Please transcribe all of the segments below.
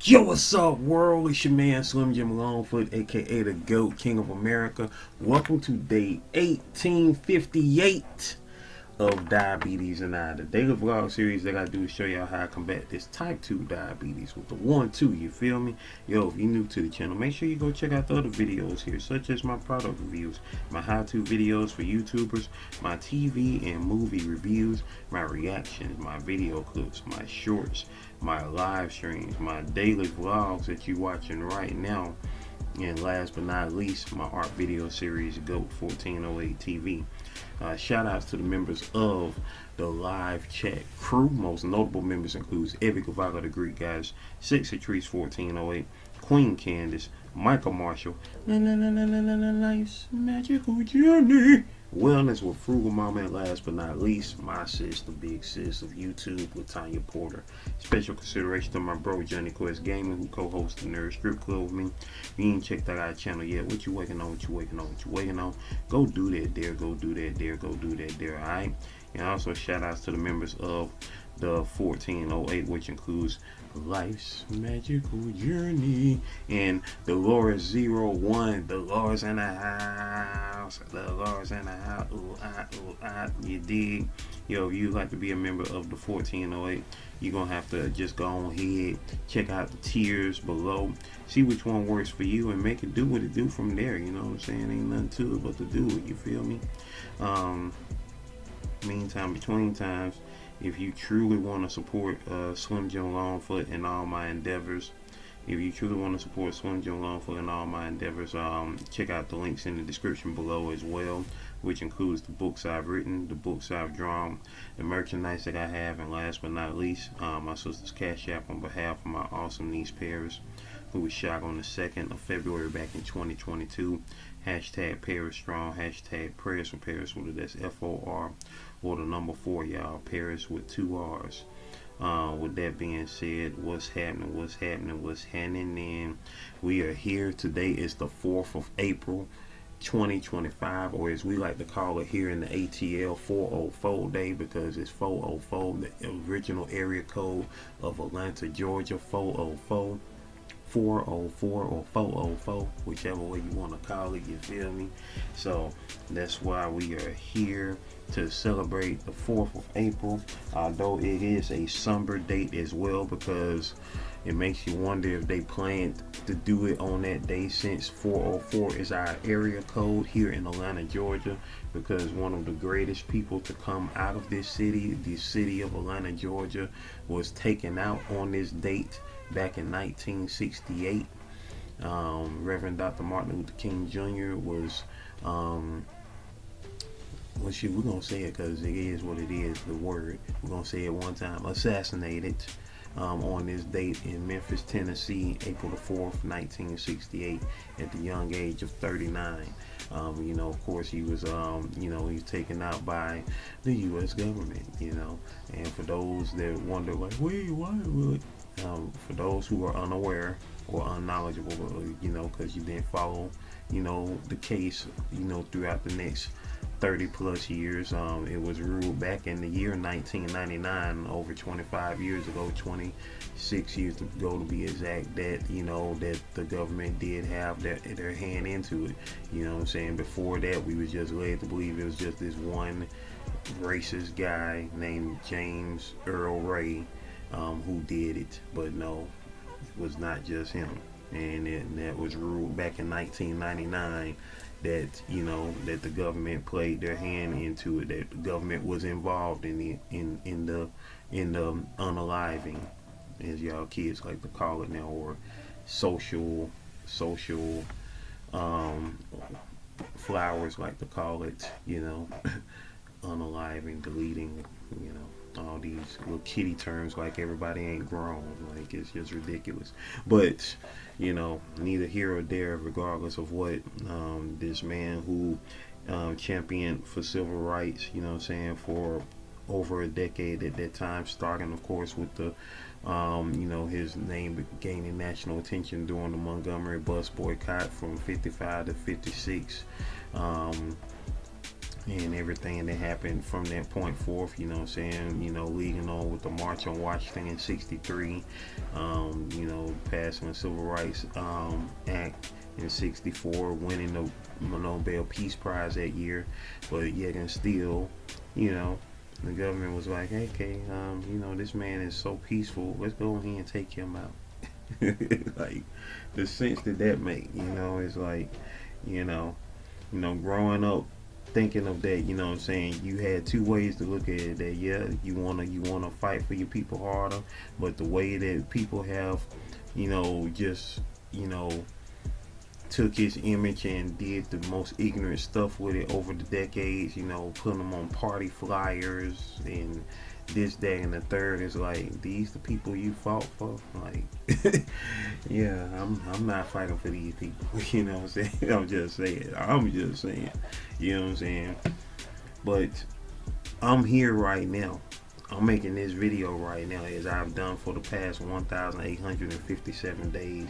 Yo, what's up, world? It's your man Slim Jim Longfoot, aka the GOAT, King of America. Welcome to day 1858 of Diabetes and I, the daily vlog series that I do to show y'all how I combat this type 2 diabetes with the 1-2, you feel me? Yo, if you're new to the channel, make sure you go check out the other videos here, such as my product reviews, my how-to videos for YouTubers, my TV and movie reviews, my reactions, my video clips, my shorts, my live streams, my daily vlogs that you're watching right now, and last but not least, my art video series, GOAT 1408 TV. Shout outs to the members of the live chat crew. Most notable members includes Evie Gavaga, the Greek guys, Sexy Trees 1408, Queen Candace, Michael Marshall, Life's Magical Journey, Wellness with Frugal Mama, and last but not least, my sis, the big sis of YouTube, with Tanya Porter. Special consideration to my bro Johnny Quest Gaming, who co-hosts the Nerd Strip Club with me. If you ain't checked out our channel yet, what you waiting on? Go do that there, go do that there, alright? And also shout outs to the members of the 1408, which includes Life's Magical Journey and the Laura's 01. The Laura's in the house. You dig? Yo, if you'd like to be a member of the 1408, you're gonna have to just go on ahead, check out the tiers below, see which one works for you, and make it do what it do from there. You know what I'm saying? Ain't nothing to it but to do it. You feel me? Meantime, between times, if you truly want to support Slim Jim Longfoot and all my endeavors, check out the links in the description below as well, which includes the books I've written, the books I've drawn, the merchandise that I have, and last but not least, my sister's Cash App on behalf of my awesome niece Paris, who was shot on the 2nd of February back in 2022. Hashtag Paris Strong, hashtag Prayers for Paris, whether that's FOR or the number 4, y'all, Paris with 2 R's. With that being said, what's happening? We are here. Today is the 4th of April 2025, or as we like to call it here in the ATL, 404 day, because it's 404, the original area code of Atlanta, Georgia, 404. 404 or 404, whichever way you want to call it, you feel me? So that's why we are here to celebrate the 4th of April, although it is a somber date as well, because it makes you wonder if they planned to do it on that day, since 404 is our area code here in Atlanta, Georgia, because one of the greatest people to come out of this city, the city of Atlanta, Georgia, was taken out on this date back in 1968. Reverend Dr. Martin Luther King Jr. was, we're gonna say it because it is what it is, the word. We're gonna say it one time. Assassinated on this date in Memphis, Tennessee, April the 4th, 1968, at the young age of 39. You know, of course, he was, he was taken out by the U.S. government, you know. And for those that wonder, like, wait, why would... for those who are unaware or unknowledgeable, you know, because you didn't follow, you know, the case, you know, throughout the next 30 plus years, it was ruled back in the year 1999, over 25 years ago, 26 years ago to be exact, that, you know, that the government did have their hand into it. You know what I'm saying? Before that, we was just led to believe it was just this one racist guy named James Earl Ray, who did it, but no, it was not just him. And that was ruled back in 1999 that, you know, that the government played their hand into it, that the government was involved in the unaliving, as y'all kids like to call it now, or social flowers like to call it, you know, unaliving, deleting, you know, all these little kitty terms, like everybody ain't grown, like it's just ridiculous. But, you know, neither here or there, regardless of what this man who championed for civil rights, you know what I'm saying, for over a decade at that time, starting of course with the you know, his name gaining national attention during the Montgomery bus boycott from 55 to 56, and everything that happened from that point forth, you know what I'm saying, you know, leading on with the March on Washington in 63, you know, passing the Civil Rights Act in '64, winning the Nobel Peace Prize that year. But yet and still, you know, the government was like, hey, okay, you know, this man is so peaceful, let's go ahead and take him out. Like, the sense that make, you know, it's like, you know, growing up thinking of that, you know what I'm saying, you had two ways to look at it. That yeah, you wanna fight for your people harder, but the way that people have, you know, just, you know, took his image and did the most ignorant stuff with it over the decades, you know, putting them on party flyers and this, that, and the third. Is like, these the people you fought for? Like, yeah, I'm not fighting for these people. You know what I'm saying? I'm just saying. You know what I'm saying? But I'm here right now. I'm making this video right now, as I've done for the past 1,857 days,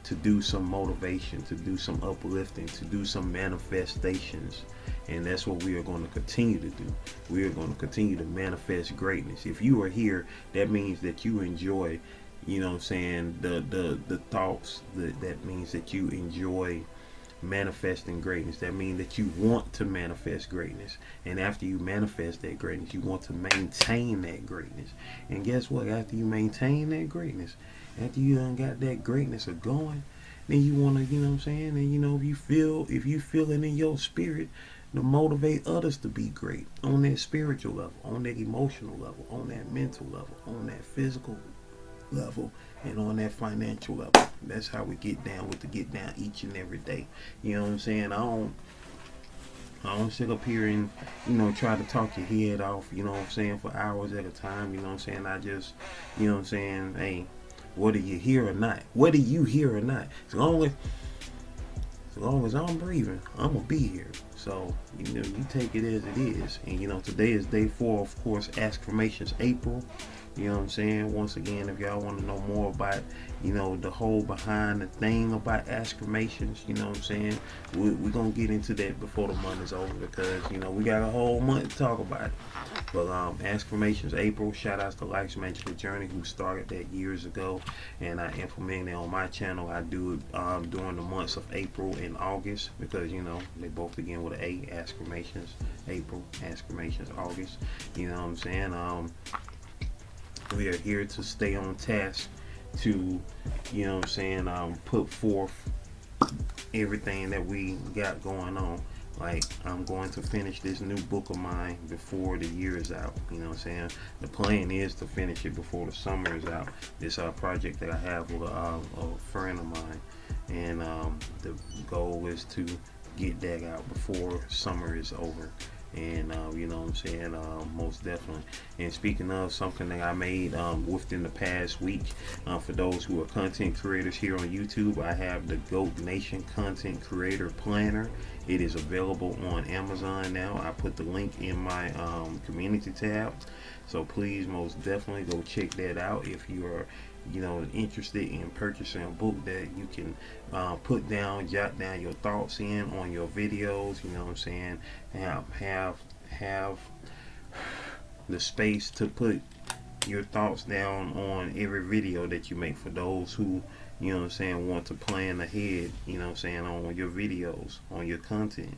to do some motivation, to do some uplifting, to do some manifestations. And that's what we are going to continue to do. We are going to continue to manifest greatness. If you are here, that means that you enjoy, you know what I'm saying, the thoughts. That means that you enjoy manifesting greatness. That means that you want to manifest greatness. And after you manifest that greatness, you want to maintain that greatness. And guess what? After you maintain that greatness, after you done got that greatness of going, then you want to, you know what I'm saying, and you know, if you feel it in your spirit to motivate others to be great on that spiritual level, on that emotional level, on that mental level, on that physical level, and on that financial level. That's how we get down with the get down each and every day. You know what I'm saying? I don't sit up here and, you know, try to talk your head off, you know what I'm saying, for hours at a time. You know what I'm saying? I just, you know what I'm saying, hey, whether you hear or not, as long as I'm breathing, I'm gonna be here. So, you know, you take it as it is. And you know, today is day 4, of course, ASKformations April. You know what I'm saying? Once again, if y'all want to know more about, you know, the whole behind the thing about ASKformations, you know what I'm saying, we're going to get into that before the month is over, because, you know, we got a whole month to talk about it. But ASKformations April, shout outs to Life's Magical Journey, who started that years ago, and I implemented it on my channel. I do it during the months of April and August, because, you know, they both begin with an A. ASKformations April, ASKformations August. You know what I'm saying? We are here to stay on task, to, you know what I'm saying, put forth everything that we got going on. Like, I'm going to finish this new book of mine before the year is out. You know what I'm saying? The plan is to finish it before the summer is out. This project that I have with a friend of mine, and the goal is to get that out before summer is over. And you know what I'm saying, most definitely. And speaking of something that I made within the past week, for those who are content creators here on YouTube, I have the GOAT Nation Content Creator Planner. It is available on Amazon now. I put the link in my community tab, so please most definitely go check that out if you are, you know, interested in purchasing a book that you can put down, jot down your thoughts in on your videos. You know what I'm saying? Have the space to put your thoughts down on every video that you make, for those who, you know what I'm saying, want to plan ahead, you know what I'm saying, on your videos, on your content.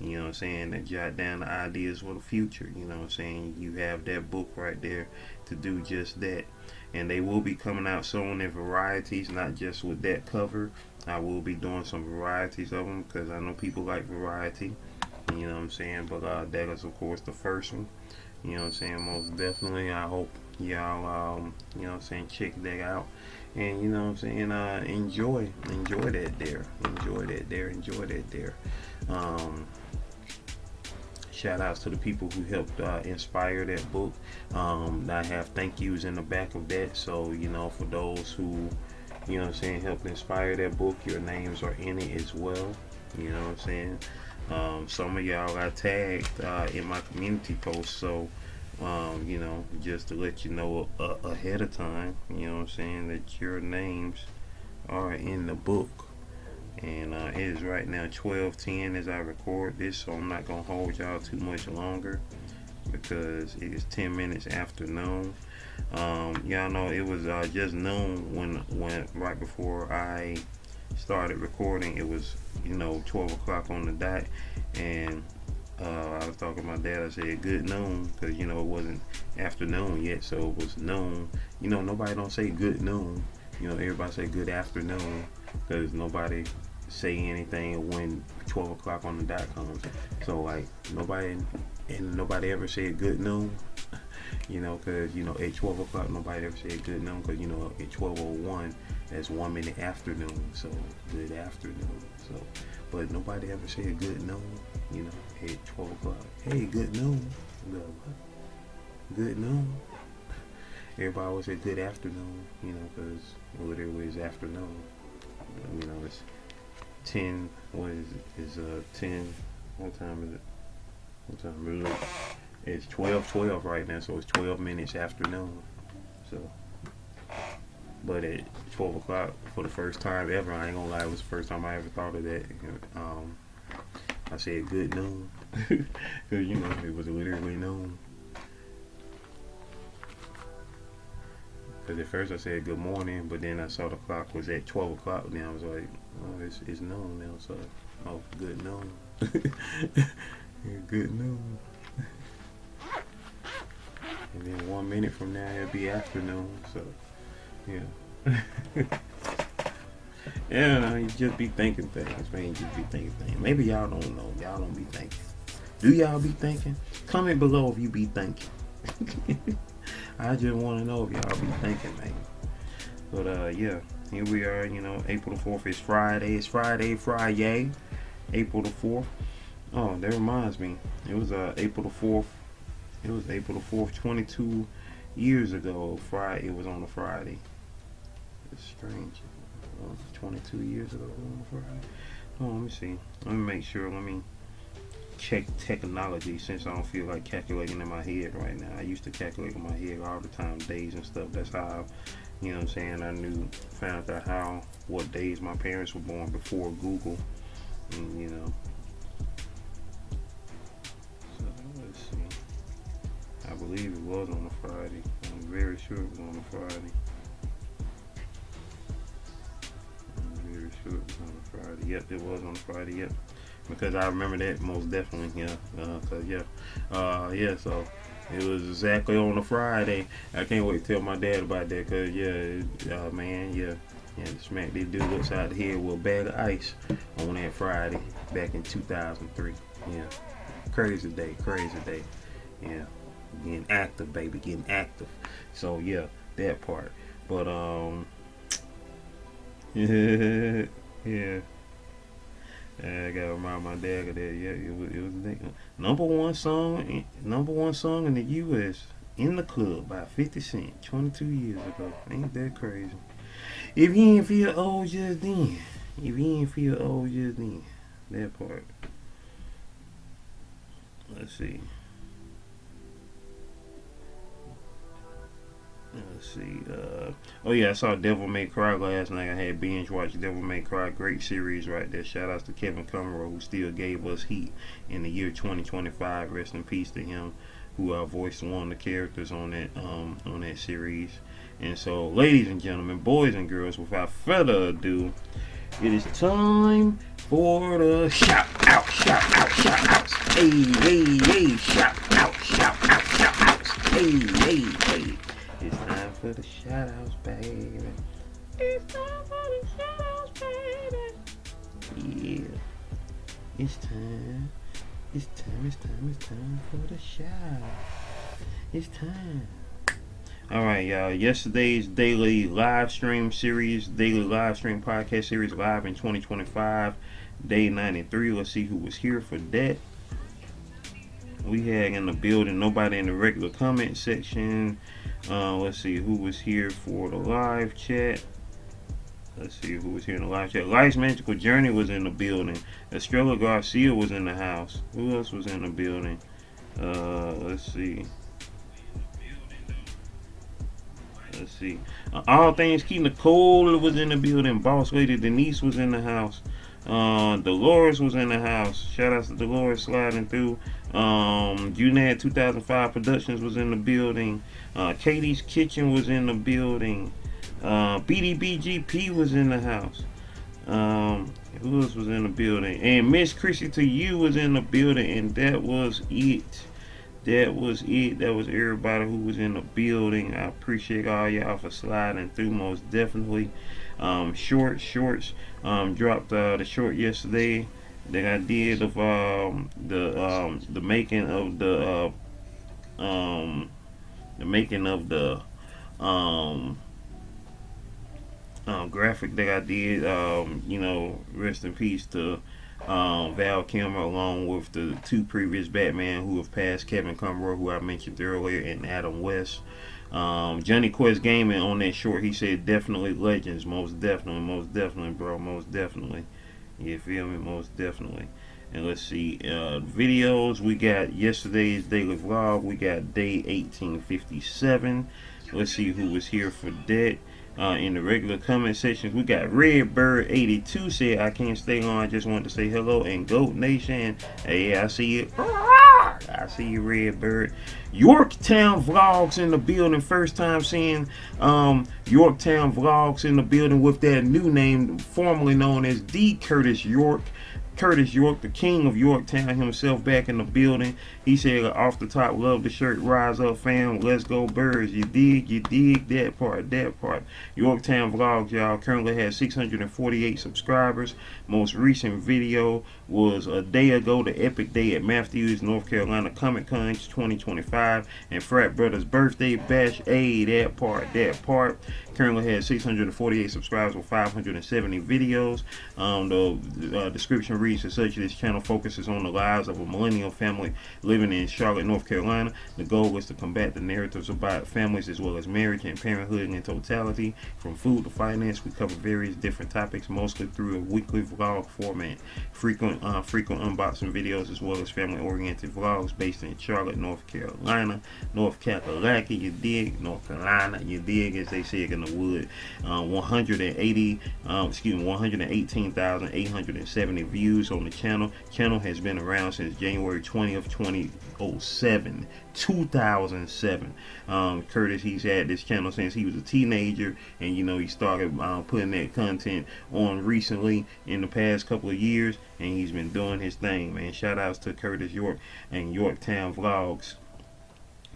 You know what I'm saying, that jot down the ideas for the future. You know what I'm saying, you have that book right there to do just that. And they will be coming out soon in varieties, not just with that cover. I will be doing some varieties of them, because I know people like variety. You know what I'm saying, but that is of course the first one. You know what I'm saying, most definitely. I hope y'all you know what I'm saying, check that out. And you know what I'm saying, enjoy that there. Enjoy that there. Shout outs to the people who helped inspire that book. I have thank yous in the back of that. So, you know, for those who, you know what I'm saying, helped inspire that book, your names are in it as well. You know what I'm saying? Some of y'all got tagged in my community post. So, you know, just to let you know ahead of time, you know what I'm saying, that your names are in the book. And it is right now 12:10 as I record this, so I'm not gonna hold y'all too much longer. because it is 10 minutes after noon. Y'all know it was just noon when right before I started recording. It was 12 o'clock on the dot, and I was talking to my dad. I said good noon because it wasn't afternoon yet, so it was noon. Nobody don't say good noon. Everybody say good afternoon because nobody say anything when 12 o'clock on the dot comes. So like nobody ever said good noon. Because at 12 o'clock nobody ever said good noon because at 12:01 that's 1 minute afternoon, so good afternoon. So but nobody ever said good noon, at 12 o'clock. Hey, good noon. Good noon. Everybody always say good afternoon, because literally it's afternoon. It's 10. What is it? It's 10. What time is it? What time is it? It's 12:12 right now, so it's 12 minutes afternoon. So, but at 12 o'clock for the first time ever, I ain't gonna lie, it was the first time I ever thought of that. I said good noon, because it was literally noon. Because at first I said good morning, but then I saw the clock was at 12 o'clock. Then I was like, oh, it's noon now, so oh, good noon. Good noon. And then 1 minute from now it'll be afternoon, so yeah. Yeah, you just be thinking things, man. You just be thinking things. Maybe y'all don't know. Y'all don't be thinking. Do y'all be thinking? Comment below if you be thinking. I just want to know if y'all be thinking, man. But yeah, here we are. April the 4th is Friday. It's Friday. April the 4th. Oh, that reminds me. It was April the 4th. It was April the 4th, 22 years ago. Friday. It was on a Friday. It's strange. 22 years ago on a Friday. Oh, let me see. Let me make sure. Let me check technology since I don't feel like calculating in my head right now. I used to calculate in my head all the time, days and stuff. That's how, I found out what days my parents were born before Google. And, so let's see. I believe it was on a Friday. I'm very sure it was on a Friday. It was on a Friday. Yep, it was on a Friday. Yep, because I remember that most definitely. Yeah, yeah. So it was exactly on a Friday. I can't wait to tell my dad about that. Cause man, smack this dude upside the head with a bag of ice on that Friday back in 2003. Yeah, crazy day. Yeah, getting active, baby, getting active. So yeah, that part. But yeah. I gotta remind my dad of that. Yeah, it was the number one song in the U.S. in the club by 50 Cent 22 years ago. Ain't that crazy? If you ain't feel old just then, that part. Let's see. Oh yeah, I saw Devil May Cry last night. I had binge watched Devil May Cry. Great series right there. Shout outs to Kevin Conroy, who still gave us heat in the year 2025. Rest in peace to him, who voiced one of the characters on that series. And so, ladies and gentlemen, boys and girls, without further ado, it is time for the shout out. Hey, shout out. Hey. It's time for the shout outs, baby. It's time for the shout outs, baby. Yeah. It's time for the shout. It's time. Alright, y'all. Yesterday's daily live stream podcast series live in 2025. Day 93. Let's see who was here for that. We had in the building, nobody in the regular comment section. Let's see who was here for the live chat. Life's Magical Journey was in the building. Estrella Garcia was in the house. Who else was in the building? Let's see. All Things Key Nicole was in the building. Boss Lady Denise was in the house. Dolores was in the house. Shout out to Dolores sliding through. UNAD 2005 Productions was in the building. Katie's Kitchen was in the building. BDBGP was in the house. Who else was in the building? And Miss Chrissy to You was in the building, and that was it. That was it. That was everybody who was in the building. I appreciate all y'all for sliding through, most definitely. Shorts dropped the short yesterday that I did of the making of the graphic that I did. Rest in peace to Val Kilmer, along with the two previous Batman who have passed, Kevin Conroy, who I mentioned earlier, and Adam West. Johnny Quest Gaming on that short, he said definitely legends, most definitely, bro, most definitely. You feel me? Most definitely. And let's see, videos. We got yesterday's daily vlog. We got day 1857. Let's see who was here for that. In the regular comment sections, we got Redbird82 said, I can't stay on, I just wanted to say hello. And Goat Nation, hey, I see it. I see you, Redbird. Yorktown Vlogs in the building. First time seeing Yorktown Vlogs in the building with that new name, formerly known as D. Curtis York. Curtis York, the king of Yorktown himself, back in the building. He said, off the top, love the shirt, rise up fam, let's go birds. You dig that part. Yorktown Vlogs, y'all, currently has 648 subscribers. Most recent video was a day ago, the epic day at Matthews, North Carolina Comic Con 2025, and Frat Brothers birthday bash. That part. Currently has 648 subscribers with 570 videos. The description reads as such: this channel focuses on the lives of a millennial family living in Charlotte, North Carolina. The goal is to combat the narratives about families as well as marriage and parenthood in totality. From food to finance, we cover various different topics, mostly through a weekly vlog format. Frequent unboxing videos as well as family-oriented vlogs based in Charlotte, North Carolina. North Kakalaki, you dig? North Carolina, you dig, as they say in the wood. 118,870 views on the channel. Channel has been around since January 20th, 2007. Curtis, he's had this channel since he was a teenager, and he started putting that content on recently in the past couple of years, and he's been doing his thing, man. Shout outs to Curtis York and Yorktown Vlogs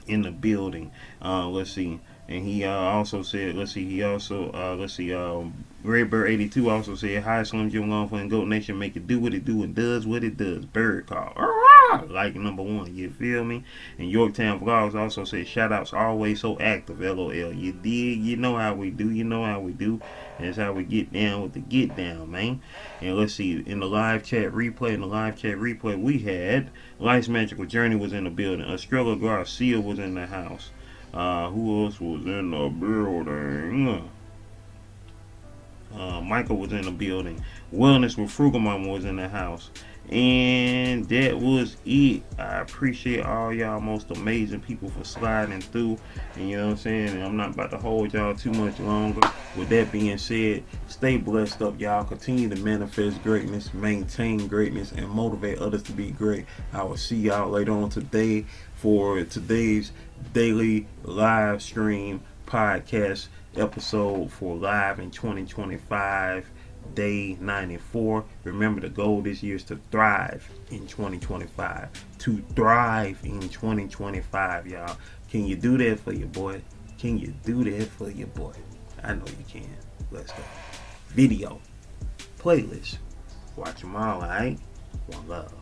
in the building. Let's see. And he also said, Redbird82 also said, hi, Slim Jim Longfoot and Goat Nation, make it do what it do and does what it does. Bird call. Like number one, you feel me? And Yorktown Vlogs also said, shout outs always so active, LOL. You dig? You know how we do. That's how we get down with the get down, man. And let's see, in the live chat replay, we had Life's Magical Journey was in the building. Estrella Garcia was in the house. Who else was in the building? Michael was in the building. Wellness with Frugal Mama was in the house. And that was it. I appreciate all y'all most amazing people for sliding through. And you know what I'm saying? And I'm not about to hold y'all too much longer. With that being said, stay blessed up, y'all. Continue to manifest greatness, maintain greatness, and motivate others to be great. I will see y'all later on today for today's daily live stream podcast episode for live in 2025. Day 94. Remember, the goal this year is to thrive in 2025. To thrive in 2025, y'all. Can you do that for your boy? Can you do that for your boy? I know you can. Let's go. Video. Playlist. Watch them all, alright? One love.